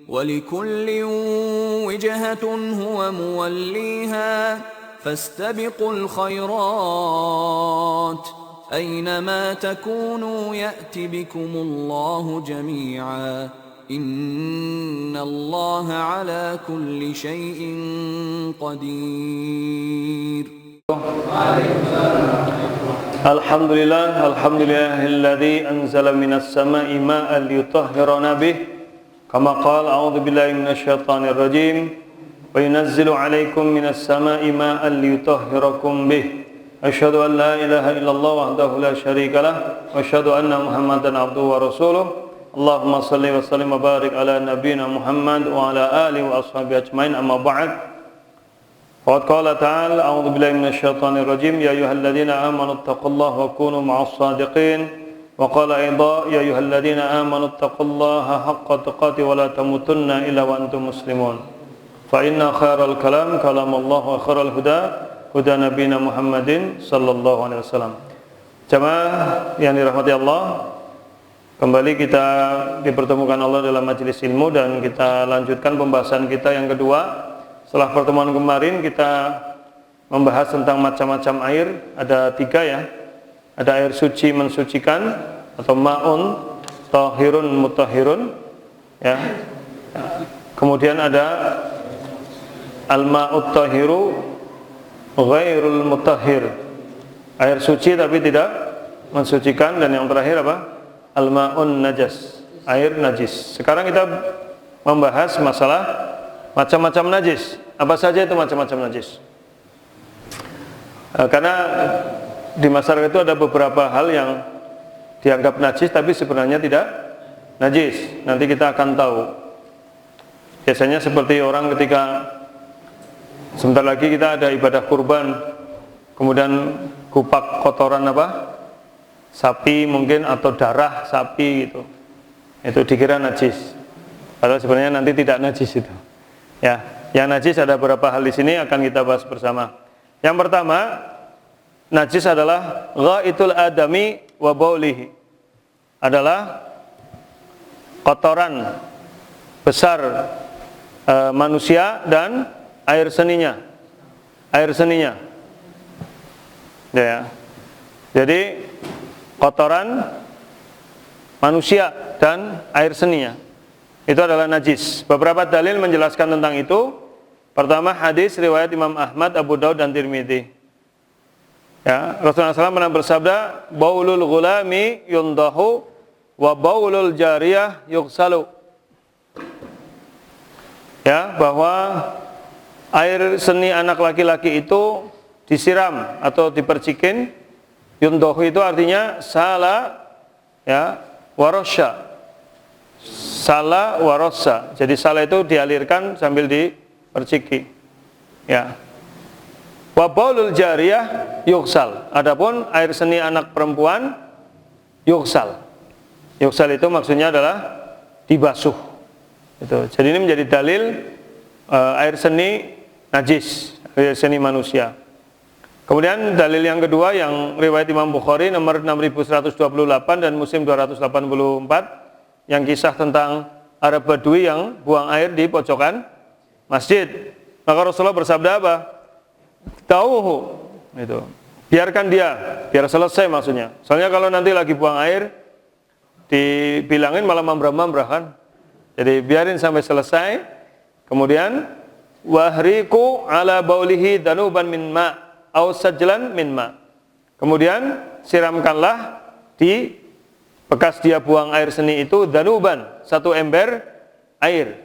ولكل وجهة هو موليها فاستبقوا الخيرات أينما تكونوا يأت بكم الله جميعا إن الله على كل شيء قدير. Alhamdulillahilladzi anzala minas sama'i ma'an liyutahhirana bih kama qala a'udzu billahi minasyaitonir rajim wa yunazzilu 'alaikum minas sama'i ma'an liyutahhirakum bih asyhadu an la ilaha illallah wahdahu la syarikalah wa asyhadu anna muhammadan abduhu wa rasuluh. Allahumma shalli wa sallim wa barik ala nabiyyina Muhammad wa ala alihi wa ashabihi ajmain, amma ba'd. Wa qala ta'ala a'udzu billahi minasyaitonir rajim ya ayyuhalladzina amanu taqullaha wa kunu ma'as shadiqin wa qala aidha ya ayyuhalladzina amanu taqullaha haqqa tuqatih wa la tamutunna illa wa antum muslimun fa inna khairal kalam kalamullah wa khairal huda huda nabiyina Muhammadin sallallahu alaihi wasallam. Jamaah yang dirahmati Allah, kembali kita dipertemukan Allah dalam majelis ilmu dan kita lanjutkan pembahasan kita yang kedua. Setelah pertemuan kemarin kita membahas tentang macam-macam air, ada 3 ya. Ada air suci mensucikan atau ma'un tahirun mutahhirun ya. Kemudian ada al-ma'ut tahiru ghairul mutahhir, air suci tapi tidak mensucikan, dan yang terakhir apa? Al-ma'un najas, air najis. Sekarang kita membahas masalah macam-macam najis. Apa saja itu macam-macam najis? Karena di masyarakat itu ada beberapa hal yang dianggap najis tapi sebenarnya tidak najis. Nanti kita akan tahu. Biasanya seperti orang ketika sebentar lagi kita ada ibadah kurban, kemudian kupak kotoran apa? Sapi mungkin, atau darah sapi gitu. Itu dikira najis. Padahal sebenarnya nanti tidak najis itu. Ya, yang najis ada beberapa hal di sini akan kita bahas bersama. Yang pertama, najis adalah ghaitul adami wa baulihi. Adalah kotoran besar manusia dan air seninya. Air seninya. Ya. Jadi kotoran manusia dan air seninya itu adalah najis. Beberapa dalil menjelaskan tentang itu. Pertama, hadis riwayat Imam Ahmad, Abu Daud dan Tirmidzi. Ya, Rasulullah SAW pernah bersabda, "Baulul ghulami yundahu wa baulul jariyah yughsalu." Ya, bahwa air seni anak laki-laki itu disiram atau dipercikin. Yundahu itu artinya sala ya warasya. Sala warosa, jadi sala itu dialirkan sambil diperciki. Ya. Wa baulul jariyah yughsal. Adapun air seni anak perempuan yughsal. Yughsal itu maksudnya adalah dibasuh. Itu. Jadi ini menjadi dalil air seni najis, air seni manusia. Kemudian dalil yang kedua yang riwayat Imam Bukhari nomor 6128 dan Muslim 284. Yang kisah tentang Arab Badui yang buang air di pojokan masjid. Maka Rasulullah bersabda apa? Tauhu, itu. Biarkan dia, biar selesai maksudnya. Soalnya kalau nanti lagi buang air dibilangin malah mambrah-mambrah kan. Jadi biarin sampai selesai. Kemudian wahriku ala baulihi danuban min ma au sajlan min ma. Kemudian siramkanlah di bekas dia buang air seni itu danuban, 1 ember air.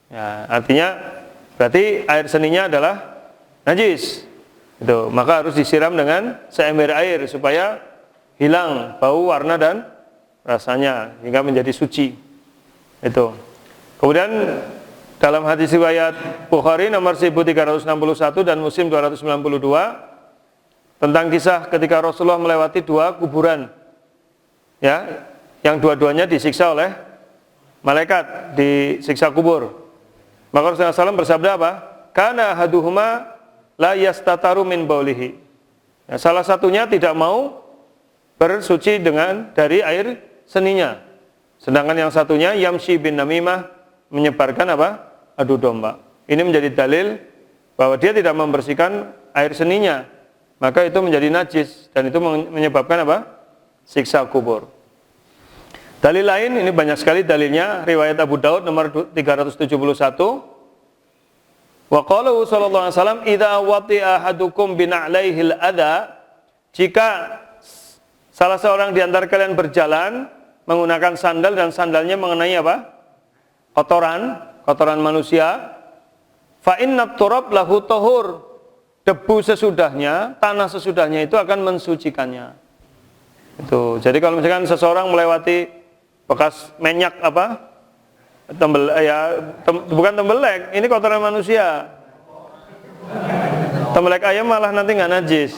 Ya, artinya berarti air seninya adalah najis. Itu, maka harus disiram dengan seember air supaya hilang bau, warna dan rasanya hingga menjadi suci. Itu. Kemudian dalam hadis riwayat Bukhari nomor 1361 dan Muslim 292 tentang kisah ketika Rasulullah melewati 2 kuburan. Ya, yang dua-duanya disiksa oleh malaikat, disiksa kubur. Maka Rasulullah SAW bersabda apa? Kana ahaduhuma la yastataru min baulihi. Ya, salah satunya tidak mau bersuci dari air seninya. Sedangkan yang satunya yamshi bin namimah menyebarkan apa? Adu domba. Ini menjadi dalil bahwa dia tidak membersihkan air seninya, maka itu menjadi najis dan itu menyebabkan apa? Siksa kubur. Dalil lain, ini banyak sekali dalilnya, riwayat Abu Daud nomor 371. Wa qalahu sallallahu alaihi wasallam, "Idza wati'a ahadukum bina'laihi al-adha," jika salah seorang di antara kalian berjalan menggunakan sandal dan sandalnya mengenai apa? Kotoran manusia, fa inna turab lahu tahur, debu sesudahnya, tanah sesudahnya itu akan mensucikannya. Itu. Jadi kalau misalkan seseorang melewati bekas minyak apa? Bukan tembelek, ini kotoran manusia. Tembelek ayam malah nanti nggak najis.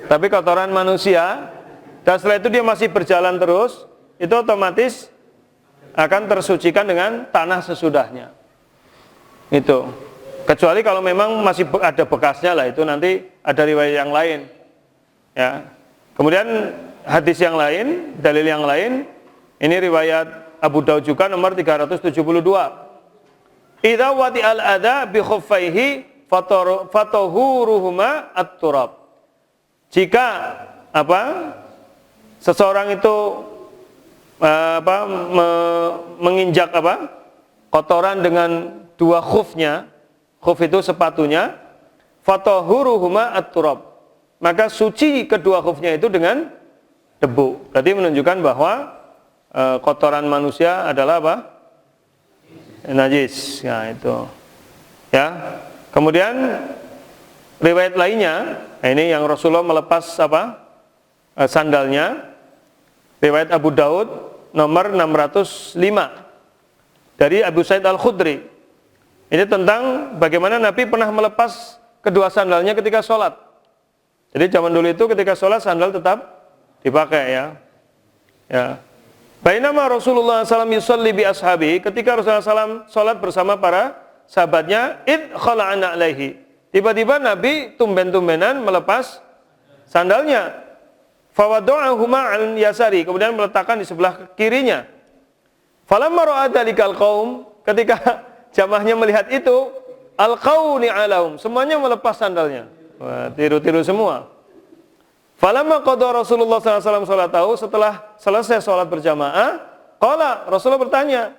Tapi kotoran manusia, dan setelah itu dia masih berjalan terus, itu otomatis akan tersucikan dengan tanah sesudahnya. Itu. Kecuali kalau memang masih ada bekasnya lah, itu nanti ada riwayat yang lain. Ya. Kemudian hadis yang lain, dalil yang lain, ini riwayat Abu Daud juga nomor 372. Idza wati'al adha bi khuffaihi fatahuruhuma at-turab. Jika seseorang itu menginjak kotoran dengan dua khufnya, khuf itu sepatunya, fatahuruhuma at-turab. Maka suci kedua khufnya itu dengan debu. Berarti menunjukkan bahwa kotoran manusia adalah apa? Najis. Ya, itu. Ya. Kemudian riwayat lainnya, ini yang Rasulullah melepas sandalnya. Riwayat Abu Daud nomor 605 dari Abu Sa'id Al-Khudri. Ini tentang bagaimana Nabi pernah melepas kedua sandalnya ketika sholat. Jadi zaman dulu itu ketika sholat sandal tetap dipakai ya. Ya. Bainama Rasulullah SAW yusalli bi ashabi, ketika Rasulullah SAW sholat bersama para sahabatnya, id khala'ana alaihi. Tiba-tiba Nabi tumben-tumbenan melepas sandalnya. Fawadu'ahuma al yasari, kemudian meletakkan di sebelah kirinya. Falamma ra'a dalikal qaum, ketika jamaahnya melihat itu, alqauni alahum, semuanya melepas sandalnya. Wah, tiru-tiru semua. Falamma qada Rasulullah SAW salatahu, setelah selesai sholat berjamaah, qala, Rasulullah bertanya,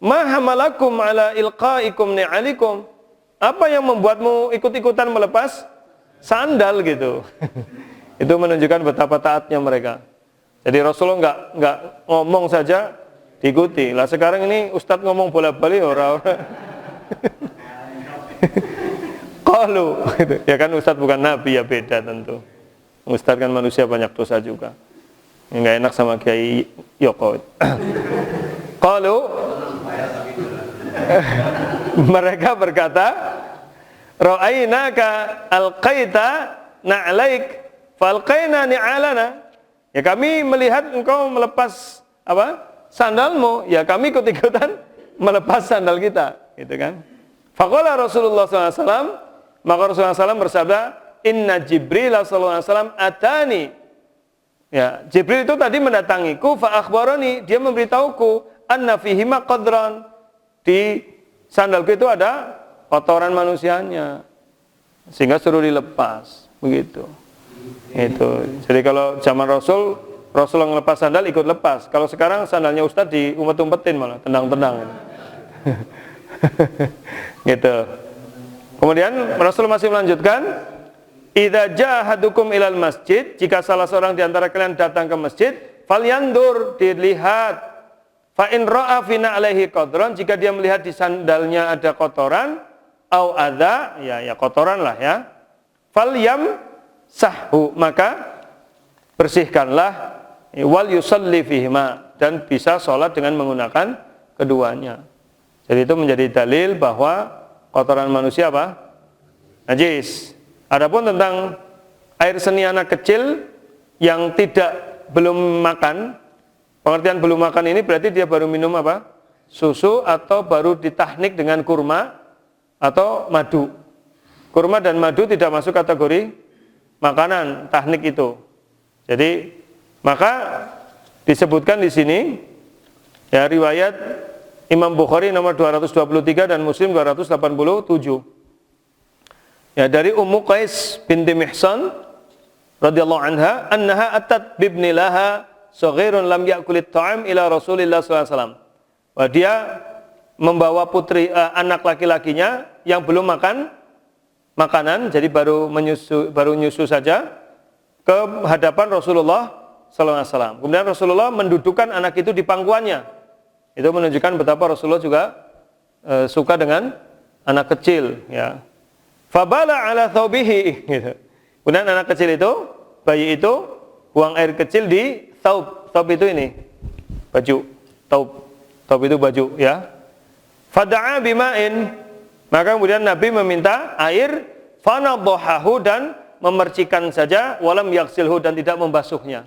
ma hamalakum ala ilqaikum ni'alikum, apa yang membuatmu ikut-ikutan melepas sandal gitu. Itu menunjukkan betapa taatnya mereka. Jadi Rasulullah enggak ngomong saja diikuti. Lah sekarang ini Ustadz ngomong bola-bali ora-ora. Qalu gitu. Ya kan Ustadz bukan nabi, ya beda tentu. Ustadz kan manusia banyak dosa juga. Enggak enak sama Kiai Yoko. Qalu mereka berkata, ra'ainaka alqaita na'laik falqaina ni'alana. Ya kami melihat engkau melepas sandalmu, ya kami ikut-ikutan melepas sandal kita, gitu kan. Faqala Rasulullah SAW, maka Rasulullah SAW bersabda, inna Jibril SAW atani. Ya, Jibril itu tadi mendatangiku, fa akhbarani, dia memberitahuku, anna fihima qadran, di sandalku itu ada kotoran manusianya, sehingga suruh dilepas, begitu. Itu. Jadi kalau zaman Rasulullah ngelepas sandal ikut lepas. Kalau sekarang sandalnya Ustadz diumpet-umpetin malah, tendang-tendang. Gitu. Kemudian Rasul masih melanjutkan, idza jaa ahadukum ilal masjid, jika salah seorang di antara kalian datang ke masjid, falyandur, dilihat, fa in ra'a fina alaihi qadran, jika dia melihat di sandalnya ada kotoran, au adza, ya kotoran lah ya, falyam sahhu, maka bersihkanlah, wal yusalli fihima, dan bisa sholat dengan menggunakan keduanya. Jadi itu menjadi dalil bahwa kotoran manusia najis. Adapun tentang air seni anak kecil yang belum makan, pengertian belum makan ini berarti dia baru minum susu atau baru ditahnik dengan kurma atau madu. Kurma dan madu tidak masuk kategori makanan tahnik itu. Jadi maka disebutkan di sini ya riwayat Imam Bukhari nomor 223 dan Muslim 287. Ya, dari Ummu Qais binti Mihsan radhiyallahu anha, annaha atat bibni laha saghirun lam ya'kulit ta'am ila Rasulillah sallallahu alaihi wasallam. Bahwa dia membawa anak laki-lakinya yang belum makan makanan, jadi baru nyusu saja, ke hadapan Rasulullah sallallahu alaihi wasallam. Kemudian Rasulullah mendudukkan anak itu di pangkuannya. Itu menunjukkan betapa Rasulullah juga suka dengan anak kecil, ya. Fabala ala thawbihi gitu. Kemudian anak kecil itu, bayi itu buang air kecil di thawb. Thawb itu ini baju. Thawb itu baju, ya. Fada'a bima'in, maka kemudian Nabi meminta air, fanadhahahu, dan memercikan saja, walam yaksilhu, dan tidak membasuhnya.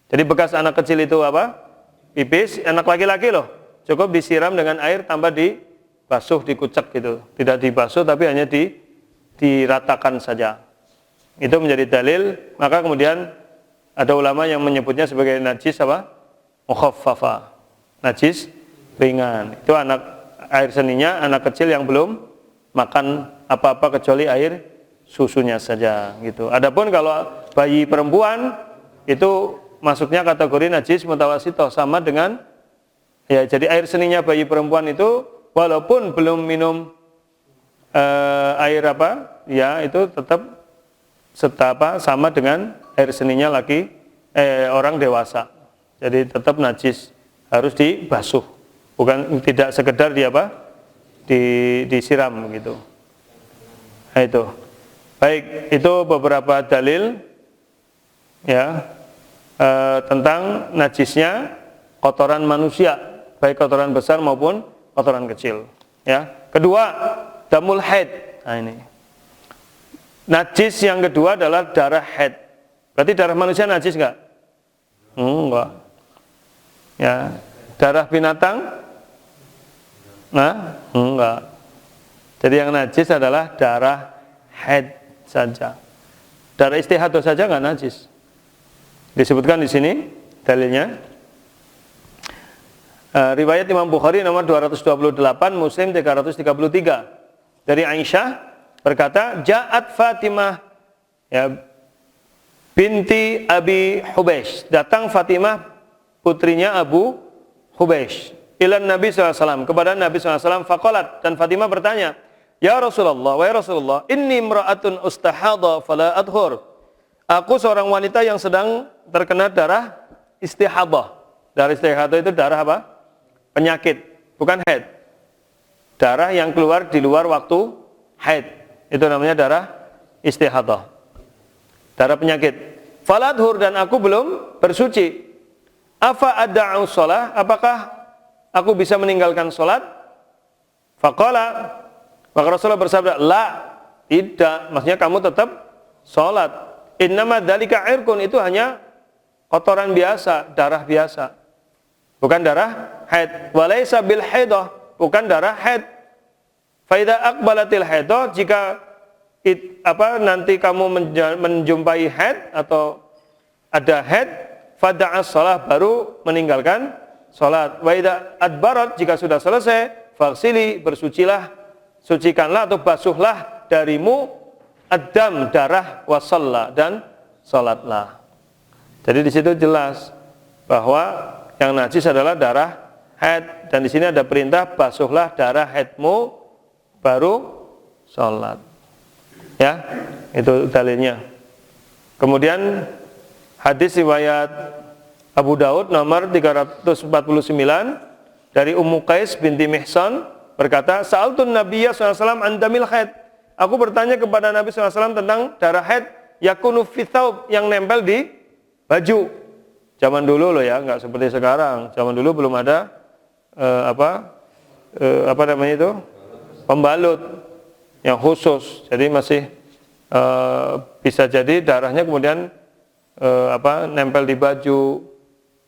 Jadi bekas anak kecil itu apa? Pipis, anak laki-laki loh. Cukup disiram dengan air, tambah dibasuh, dikucek gitu. Tidak dibasuh tapi hanya diratakan saja. Itu menjadi dalil. Maka kemudian ada ulama yang menyebutnya sebagai najis apa? Mukhaffafa. Najis ringan. Itu air seninya anak kecil yang belum makan apa-apa kecuali air susunya saja gitu. Adapun kalau bayi perempuan itu masuknya kategori najis mutawasithah, sama dengan ya, jadi air seninya bayi perempuan itu walaupun belum minum air apa, ya itu tetap sama dengan air seninya orang dewasa. Jadi tetap najis, harus dibasuh. Bukan tidak sekedar disiram gitu. Nah, itu. Baik, itu beberapa dalil ya tentang najisnya kotoran manusia, baik kotoran besar maupun kotoran kecil. Ya. Kedua, damul haid. Nah, ini. Najis yang kedua adalah darah haid. Berarti darah manusia najis enggak? Enggak. Ya, darah binatang? Nah, enggak. Jadi yang najis adalah darah haid saja. Darah istihadah saja enggak najis. Disebutkan di sini dalilnya. Riwayat Imam Bukhari nomor 228, Muslim 333. Dari Aisyah berkata, Ja'at Fatimah ya binti Abi Hubeish. Datang Fatimah putrinya Abu Hubeish ilan Nabi SAW, kepada Nabi SAW. Faqalat, dan Fatimah bertanya, Ya Rasulullah, wahai Rasulullah, inni imra'atun ustahadha fala adhur. Aku seorang wanita yang sedang terkena darah istihadah. Darah istihadah itu darah apa? Penyakit, bukan haid. Darah yang keluar di luar waktu haid, itu namanya darah istihadah, darah penyakit. Fala adhur, dan aku belum bersuci. Afa ada'u shalah, apakah aku bisa meninggalkan sholat? Faqala, maka Rasulullah bersabda, la, tidak, maksudnya kamu tetap sholat. Innama dzalika irqun, itu hanya kotoran biasa, darah biasa, bukan darah haid. Walaysa bil haidah, bukan darah haid. Fa idza aqbalatil haidah, jika nanti kamu menjumpai haid atau ada haid, fada'as shalah, baru meninggalkan salat. Wa idza adbarat, jika sudah selesai, faghsili, bersucilah, sucikanlah atau basuhlah darimu ad-dam, darah, wa shalla, dan salatlah. Jadi di situ jelas bahwa yang najis adalah darah haid, dan di sini ada perintah basuhlah darah haidmu baru salat. Ya, itu dalilnya. Kemudian hadis riwayat Abu Daud nomor 349 dari Ummu Qais binti Mihsan berkata, Sa'altun Nabiyya SAW an damil haid. Aku bertanya kepada Nabi SAW tentang darah haid yakunu fi thawb, yang nempel di baju. Zaman dulu loh ya, enggak seperti sekarang. Zaman dulu belum ada apa namanya itu? Pembalut yang khusus. Jadi masih bisa jadi darahnya kemudian nempel di baju.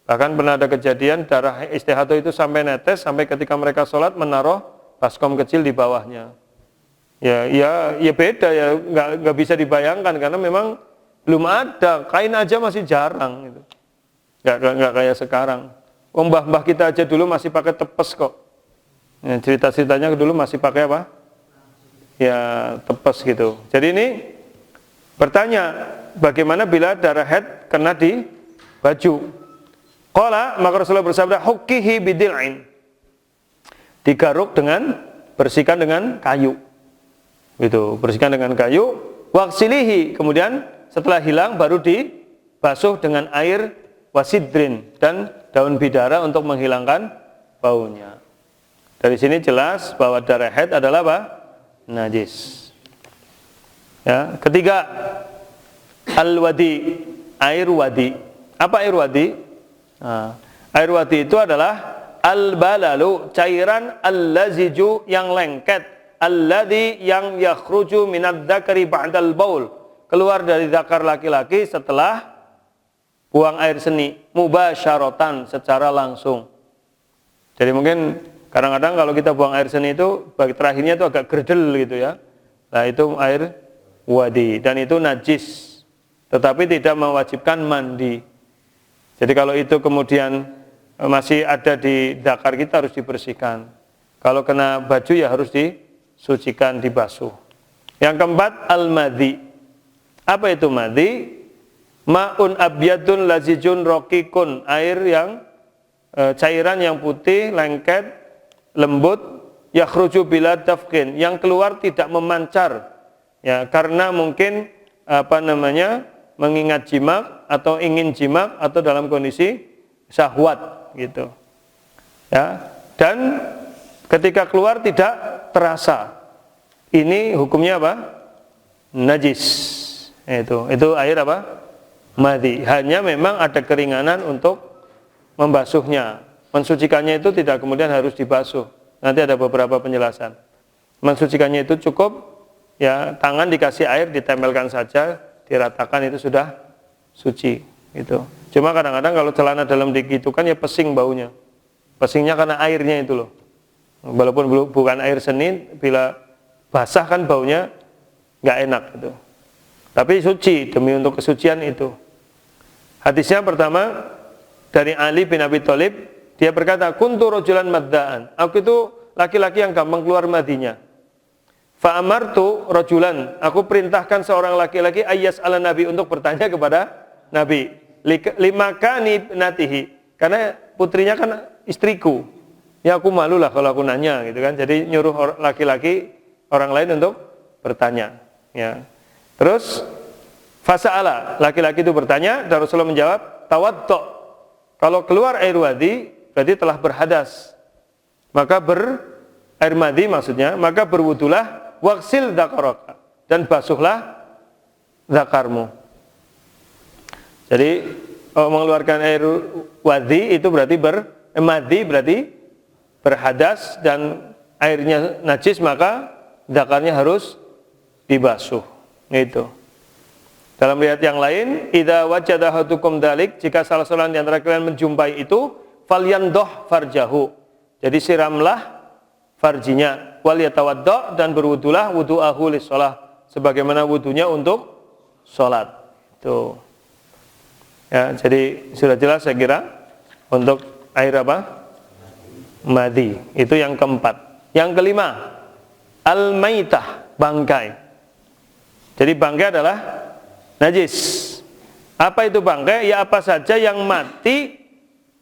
Bahkan pernah ada kejadian darah istihadah itu sampai netes, sampai ketika mereka sholat menaruh baskom kecil di bawahnya. Ya beda ya, nggak bisa dibayangkan karena memang belum ada, kain aja masih jarang gitu. Nggak kayak sekarang. Mbah-mbah kita aja dulu masih pakai tepes kok. Ya, cerita-ceritanya dulu masih pakai apa? Ya, tepes gitu. Jadi ini bertanya, bagaimana bila darah haid kena di baju? Qala, maka Rasulullah bersabda, hukkihi bidil'in. Digaruk dengan, bersihkan dengan kayu. Gitu, bersihkan dengan kayu. Waksilihi, kemudian setelah hilang baru dibasuh dengan air wasidrin dan daun bidara untuk menghilangkan baunya. Dari sini jelas bahwa darah haid adalah apa? Najis. Ya, ketiga, al-wadi, air wadi. Apa air wadi? Nah, air wadi itu adalah al-balalu, cairan al-laziju yang lengket, alladhi yang yakhruju minad dzakari ba'dal baul, keluar dari zakar laki-laki setelah buang air seni, mubasyaratan, secara langsung. Jadi mungkin kadang-kadang kalau kita buang air seni itu bagi terakhirnya itu agak gerdel gitu ya. Nah, itu air wadi dan itu najis. Tetapi tidak mewajibkan mandi. Jadi kalau itu kemudian masih ada di zakar kita harus dibersihkan. Kalau kena baju ya harus disucikan, dibasuh. Yang keempat, al-madhi. Apa itu madhi? Ma'un abyadun lazijun rokikun, air yang cairan yang putih, lengket, lembut, yakhruju bila dafkin, yang keluar tidak memancar, ya, karena mungkin mengingat jimak atau ingin jimak atau dalam kondisi syahwat gitu, ya, dan ketika keluar tidak terasa. Ini hukumnya apa? Najis. Itu air apa? Madhi. Hanya memang ada keringanan untuk membasuhnya. Mensucikannya itu tidak kemudian harus dibasuh. Nanti ada beberapa penjelasan. Mensucikannya itu cukup, ya, tangan dikasih air, ditempelkan saja, diratakan, itu sudah suci. Gitu. Cuma kadang-kadang kalau celana dalam digitukan ya pesing baunya. Pesingnya karena airnya itu loh. Walaupun bukan air seni, bila basah kan baunya nggak enak gitu. Tapi suci, demi untuk kesucian itu. Hadisnya pertama dari Ali bin Abi Thalib, dia berkata, kuntu rajulan madda'an. Aku itu laki-laki yang gampang keluar madinya. Fa amartu rajulan, aku perintahkan seorang laki-laki ayas ala nabi, untuk bertanya kepada Nabi. Limakani natihi, karena putrinya kan istriku. Ya aku malu lah kalau aku nanya gitu kan. Jadi nyuruh laki-laki orang lain untuk bertanya, ya. Terus fasa'ala, laki-laki itu bertanya dan Rasulullah menjawab, tawaddo. Kalau keluar air wadi berarti telah berhadas. Maka air madi maksudnya, maka berwudulah, waksil dzakaraka, dan basuhlah zakarmu. Jadi mengeluarkan air wadi itu berarti madi berarti berhadas dan airnya najis, maka zakarnya harus dibasuh. Itu. Dalam riwayat yang lain, idza wajada ahadukum dzalik, jika salah seorang di antara kalian menjumpai itu, falyandoh farjahu. Jadi siramlah farjinya, wal yatawaddo, dan berwudulah wudu'ahu lis-shalah, sebagaimana wudunya untuk salat. Itu. Ya, jadi sudah jelas saya kira untuk air apa? Madi. Itu yang keempat. Yang kelima, al-maitah, bangkai. Jadi bangkai adalah najis. Apa itu bangkai? Ya apa saja yang mati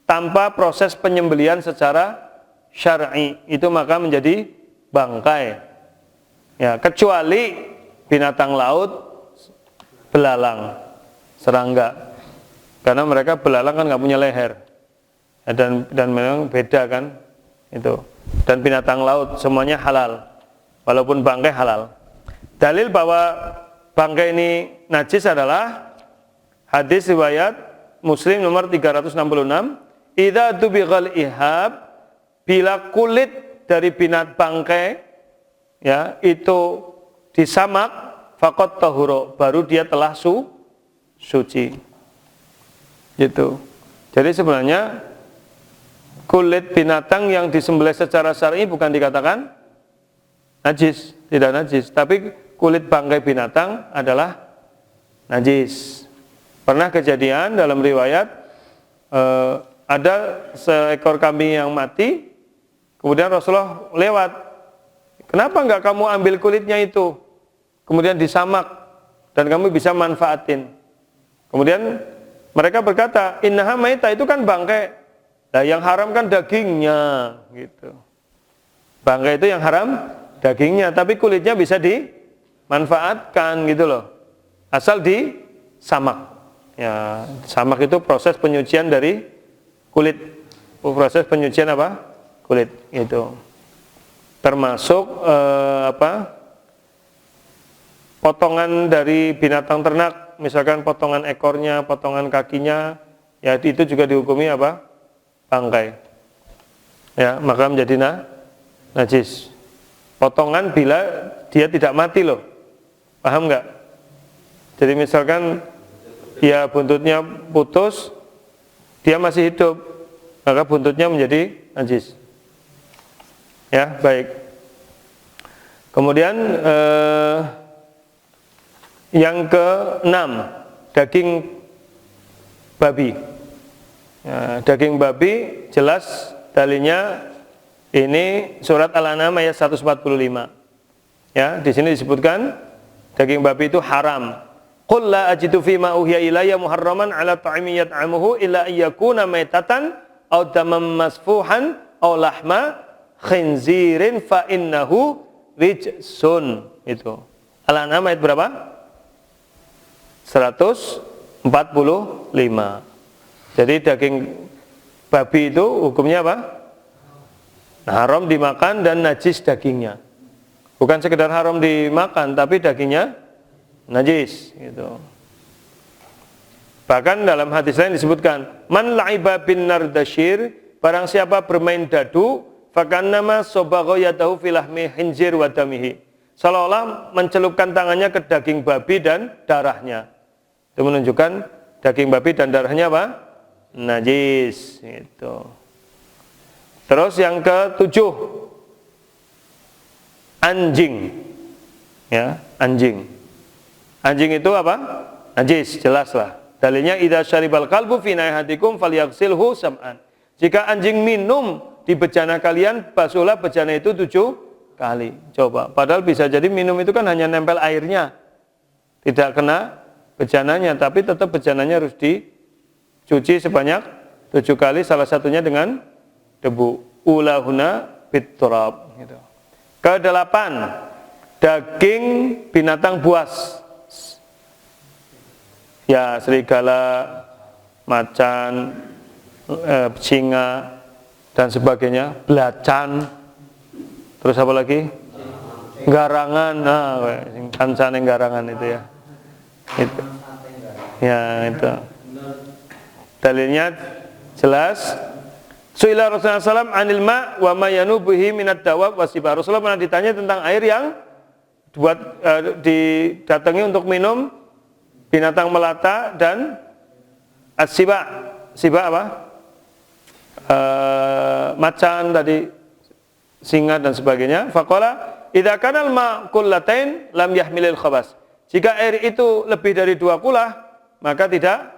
tanpa proses penyembelihan secara syar'i, itu maka menjadi bangkai. Ya, kecuali binatang laut, belalang, serangga. Karena mereka belalang kan nggak punya leher. Ya, dan memang beda kan itu. Dan binatang laut semuanya halal. Walaupun bangkai halal. Dalil bahwa bangkai ini najis adalah hadis riwayat Muslim nomor 366, idza dubighal ihab, bila kulit dari binatang bangkai, ya, itu disamak, faqat tahuru, baru dia telah suci. Gitu. Jadi sebenarnya kulit binatang yang disembelih secara syar'i bukan dikatakan najis, tidak najis, tapi kulit bangkai binatang adalah najis. Pernah kejadian dalam riwayat ada seekor kambing yang mati, Kemudian Rasulullah lewat. Kenapa enggak kamu ambil kulitnya itu? Kemudian disamak dan kamu bisa manfaatin. Kemudian mereka berkata, innaha maita, itu kan bangkai. Nah, yang haram kan dagingnya, gitu. Bangkai itu yang haram dagingnya, tapi kulitnya bisa dimanfaatkan gitu loh. Asal disamak. Ya, samak itu proses penyucian dari kulit. Proses penyucian apa? Kulit gitu. Termasuk potongan dari binatang ternak, misalkan potongan ekornya, potongan kakinya, ya itu juga dihukumi apa? Bangkai. Ya, maka menjadi najis. Potongan bila dia tidak mati loh. Paham nggak? Jadi misalkan ya buntutnya putus, dia masih hidup, maka buntutnya menjadi najis. Ya, baik. Kemudian yang ke-6, daging babi. Ya, daging babi jelas dalilnya ini surat Al-An'am ayat 145. Ya, di sini disebutkan daging babi itu haram. Qul la ajidu fima uhiya ilayya muharraman ala ta'imin yat'amuhu illa ayyakuna maitatan aw daman masfuhan aw lahma khinzirin fa innahu rijsun. Itu. Al-An'am ayat berapa? 145. Jadi daging babi itu hukumnya apa? Haram dimakan dan najis dagingnya. Bukan sekedar haram dimakan, tapi dagingnya najis gitu. Bahkan dalam hadis lain disebutkan, man la'iba bin nardashir, barang siapa bermain dadu, fakannama sobagha yadahu fil lahmi khinzir wa damihi. Seolah-olah mencelupkan tangannya ke daging babi dan darahnya. Itu menunjukkan daging babi dan darahnya apa? Najis gitu. Terus yang ke-7, anjing. Ya, anjing. Anjing itu apa? Najis, jelaslah. Dalilnya idza syaribal kalbu fi naihatikum falyaghsilhu sab'an. Jika anjing minum di bejana kalian, basuhlah bejana itu 7 kali. Coba, padahal bisa jadi minum itu kan hanya nempel airnya. Tidak kena bejananya, tapi tetap bejananya harus dicuci sebanyak 7 kali, salah satunya dengan debu. Ulahuna bitturab gitu. Ke-8, daging binatang buas. Ya, serigala, macan, singa dan sebagainya, belacan. Terus apa lagi? Garangan. Nah, kancane garangan itu ya. Itu. Ya, itu. Dalilnya jelas. Su'ila Rasulullah SAW anil ma' wa ma yanubuhi minad dawab wasibah. Rasulullah pernah ditanya tentang air yang didatangi untuk minum binatang melata dan as-siba. Siba apa? Macan tadi, singa dan sebagainya. Faqala idza kana al-ma' kullatain lam yahmilil khabas. Jika air itu lebih dari 2 kulah, maka tidak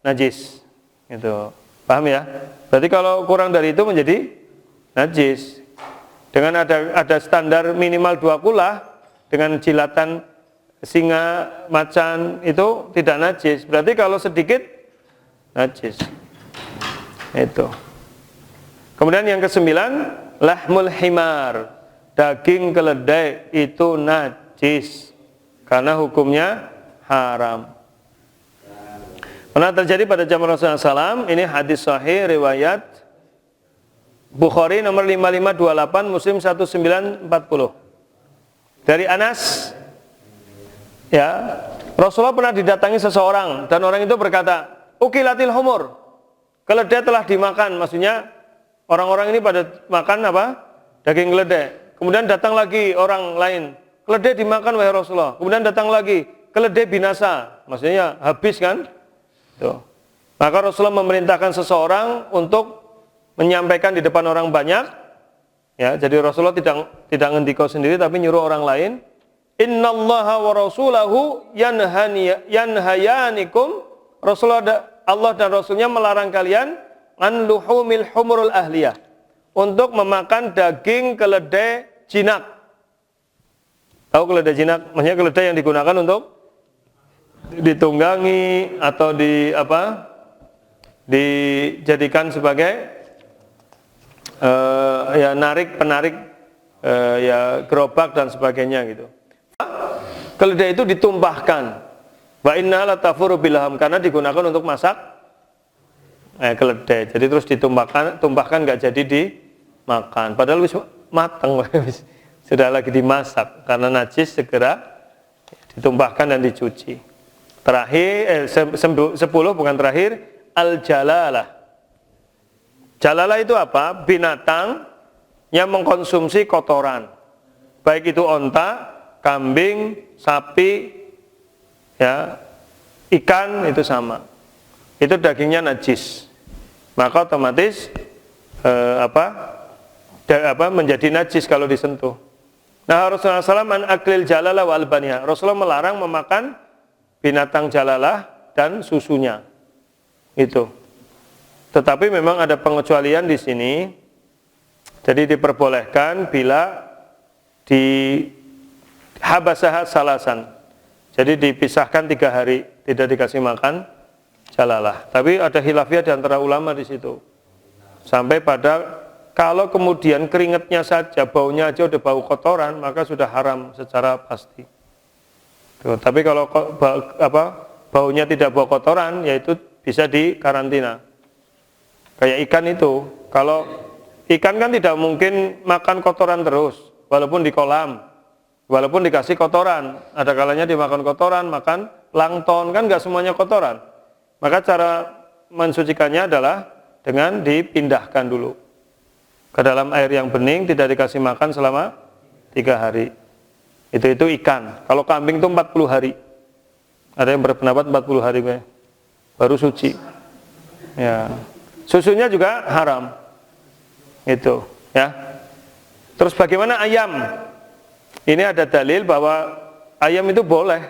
najis. Gitu. Paham ya? Berarti kalau kurang dari itu menjadi najis. Dengan ada standar minimal 2 kulah, dengan jilatan singa, macan itu tidak najis. Berarti kalau sedikit najis. Itu. Kemudian yang ke-9, lahmul himar. Daging keledai itu najis karena hukumnya haram. Pernah terjadi pada zaman Rasulullah SAW, ini hadis sahih riwayat Bukhari nomor 5528, Muslim 1940. Dari Anas, ya, Rasulullah pernah didatangi seseorang dan orang itu berkata, ukilatil humur, keledai telah dimakan. Maksudnya orang-orang ini pada makan apa? Daging keledai. Kemudian datang lagi orang lain, keledai dimakan wahai Rasulullah. Kemudian datang lagi, keledai binasa. Maksudnya habis kan? Tuh. Maka Rasulullah memerintahkan seseorang untuk menyampaikan di depan orang banyak. Ya, jadi Rasulullah tidak ngendiko sendiri tapi nyuruh orang lain. Innallaha wa rasulahu yanhayanikum. Rasulullah, Allah dan Rasulnya melarang kalian an luhumil humurul ahliyah, untuk memakan daging keledai jinak. Tahu keledai jinak? Maksudnya keledai yang digunakan untuk ditunggangi atau dijadikan sebagai ya penarik ya gerobak dan sebagainya gitu. Keledai itu ditumpahkan. Wa inna la tafuru bilham, karena digunakan untuk masak keledai. Jadi terus tumpahkan nggak jadi dimakan. Padahal wis mateng, sudah lagi dimasak. Karena najis segera ditumpahkan dan dicuci. Terakhir 10 bukan terakhir, al-jalalah. Jalalah itu apa? Binatang yang mengkonsumsi kotoran. Baik itu onta, kambing, sapi, ya, ikan, itu sama. Itu dagingnya najis. Maka otomatis menjadi najis kalau disentuh. Nah, Rasulullah SAW an aklil jalalah wa albaniha. Rasulullah melarang memakan binatang jalalah dan susunya. Itu. Tetapi memang ada pengecualian di sini. Jadi diperbolehkan bila di habasahat salasan. Jadi dipisahkan 3 hari, tidak dikasih makan jalalah. Tapi ada khilafiyah di antara ulama di situ. Sampai pada kalau kemudian keringatnya saja, baunya aja udah bau kotoran, maka sudah haram secara pasti. Tuh, tapi kalau baunya tidak bau kotoran, yaitu bisa dikarantina. Kayak ikan itu, kalau ikan kan tidak mungkin makan kotoran terus, walaupun di kolam. Walaupun dikasih kotoran, ada kalanya dimakan kotoran, makan plankton, kan nggak semuanya kotoran. Maka cara mensucikannya adalah dengan dipindahkan dulu ke dalam air yang bening, tidak dikasih makan selama 3 hari. Itu ikan. Kalau kambing itu 40 hari. Ada yang berpendapat 40 hari baru suci. Ya. Susunya juga haram. Itu, ya. Terus bagaimana ayam? Ini ada dalil bahwa ayam itu boleh,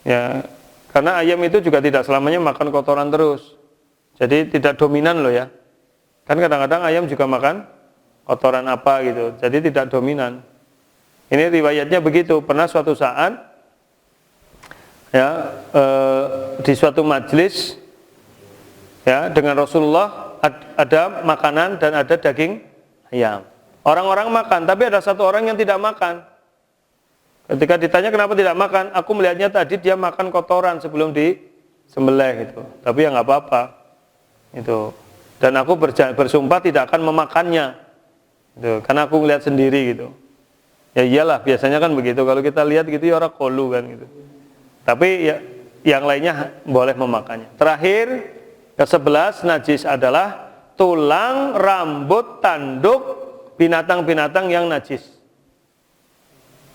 ya, karena ayam itu juga tidak selamanya makan kotoran terus, jadi tidak dominan loh ya. Kan kadang-kadang ayam juga makan kotoran apa gitu, jadi tidak dominan. Ini riwayatnya begitu. Pernah suatu saat, ya, di suatu majelis, ya, dengan Rasulullah ada makanan dan ada daging ayam. Orang-orang makan, tapi ada satu orang yang tidak makan. Ketika ditanya kenapa tidak makan, aku melihatnya tadi dia makan kotoran sebelum disembelih gitu. Tapi ya nggak apa-apa. Itu. Dan aku bersumpah tidak akan memakannya. Gitu. Karena aku melihat sendiri gitu. Ya iyalah, biasanya kan begitu. Kalau kita lihat gitu ya orang kolu kan gitu. Tapi ya, yang lainnya boleh memakannya. Terakhir, ke-11 najis adalah tulang, rambut, tanduk binatang-binatang yang najis.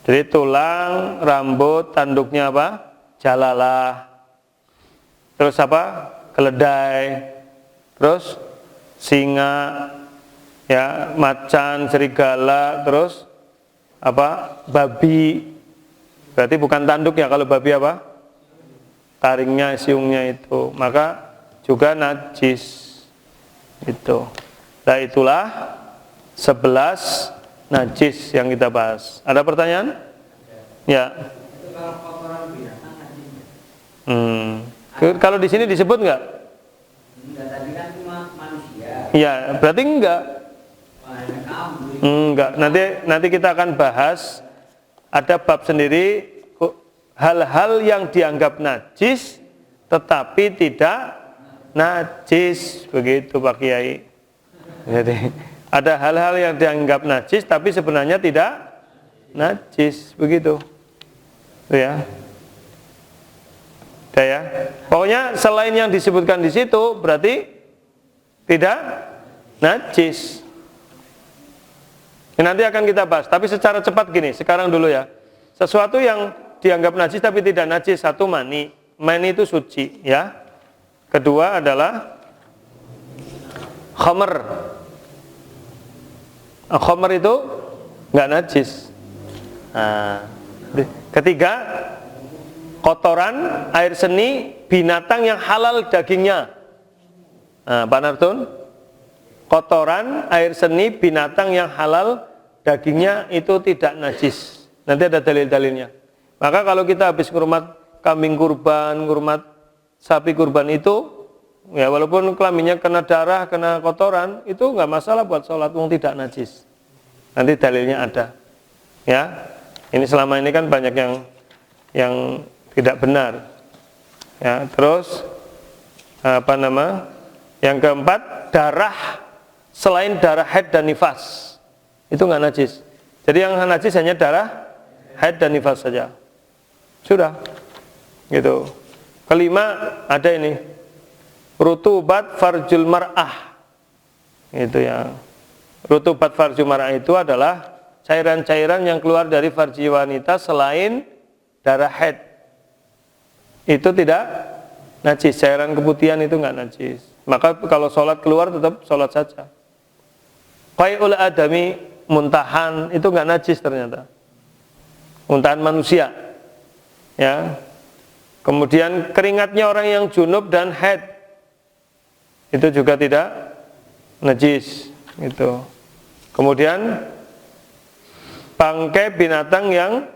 Jadi tulang, rambut, tanduknya apa? Jalalah. Terus apa? Keledai. Terus singa, ya, macan, serigala, terus apa? Babi. Berarti bukan tanduk ya, kalau babi apa? Taringnya, siungnya itu. Maka juga najis. Itu. Nah, itulah 11 najis yang kita bahas. Ada pertanyaan? Ya. Kalau di sini disebut enggak? Enggak, tadi kan cuma manusia. Ya, berarti enggak. Enggak. Nanti kita akan bahas, ada bab sendiri hal-hal yang dianggap najis tetapi tidak najis, begitu Pak Kiai. Jadi ada hal-hal yang dianggap najis tapi sebenarnya tidak najis, begitu. Ya. Ya. Pokoknya selain yang disebutkan di situ berarti tidak najis. Nanti akan kita bahas, tapi secara cepat gini, sekarang dulu ya. Sesuatu yang dianggap najis tapi tidak najis, satu mani. Mani itu suci, ya. Kedua adalah khamr. Khamr itu nggak najis. Nah, ketiga, kotoran, air seni, binatang yang halal dagingnya. Nah, Pak Nartun, kotoran, air seni, binatang yang halal dagingnya itu tidak najis. Nanti ada dalil-dalilnya. Maka kalau kita habis ngurmat kambing kurban, ngurmat sapi kurban itu, ya walaupun kelaminnya kena darah, kena kotoran, itu nggak masalah buat sholat, wong tidak najis. Nanti dalilnya ada. Ya, ini selama ini kan banyak yang tidak benar. Ya, terus yang keempat, darah selain darah haid dan nifas itu nggak najis. Jadi yang najis hanya darah haid dan nifas saja. Sudah, gitu. Kelima ada ini, rutubat farjul mar'ah. Itu ya. Rutubat farjul mar'ah itu adalah cairan-cairan yang keluar dari farji wanita selain darah haid. Itu tidak najis, cairan keputihan itu nggak najis. Maka kalau sholat keluar tetap sholat saja. Qai'ul adami, muntahan, itu nggak najis ternyata. Muntahan manusia. Ya. Kemudian keringatnya orang yang junub dan haid itu juga tidak najis. Gitu. Kemudian bangkai binatang yang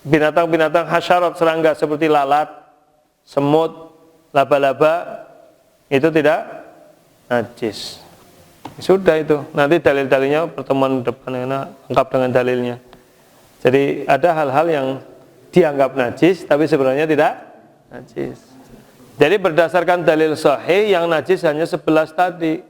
binatang-binatang hasyarat, serangga seperti lalat, semut, laba-laba itu tidak najis. Sudah itu. Nanti dalil-dalilnya pertemuan depan lengkap dengan dalilnya. Jadi ada hal-hal yang dianggap najis tapi sebenarnya tidak najis. Jadi berdasarkan dalil sahih yang najis hanya 11 tadi.